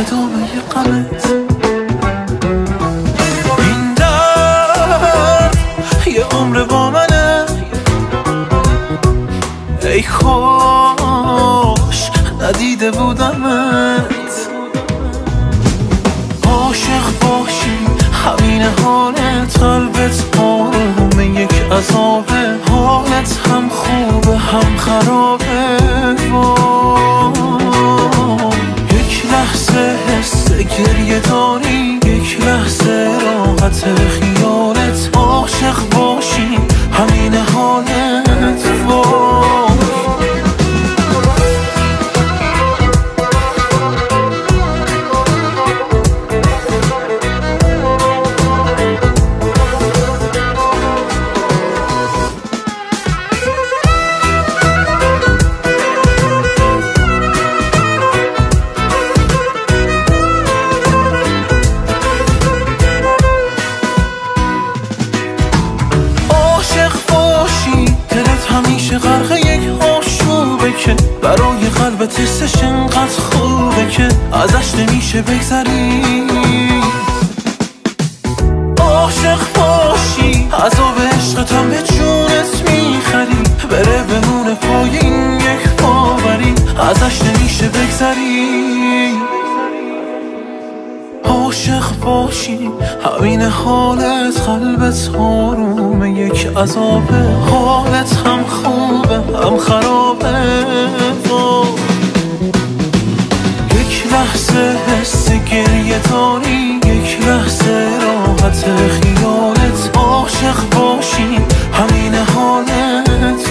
ادامه غمت. این درد یه عمر با منه، ای خوش ندیده بودمت. عاشق باشی همین حالت، قلبت آرومه یک عذابه، حالت هم خوبه هم خرابه. یک لحظه حس گریه داری، یک لحظه راحت خیالت. عاشق باشی همین حالت. همیشه غرق یک آشوبه که برای قلبت حسش انقدر خوبه که ازش نمیشه بگذری. عاشق باشی عذاب عشقت هم به جونت میخری، بره بمونه پای این یک باوری، ازش نمیشه بگذری. عاشق باشی همین حالت، قلبت آرومه یک عذابه، حالت هم خوبه هم خرابه. یک لحظه حس گریه داری، یک لحظه راحت خیالت. عاشق باشی همین حالت.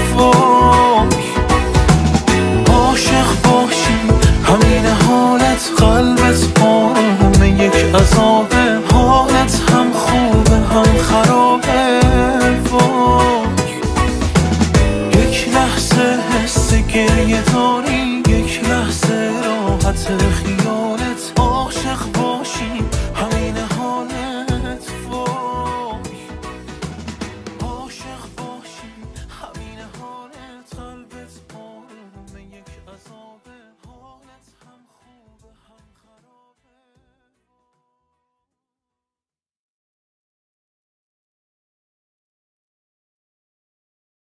عاشق باشی همین حالت، قلبت آرومه یک عذابه، حالت هم خوبه هم خرابه. یک لحظه حس گریه داری، یک لحظه راحت خیالت.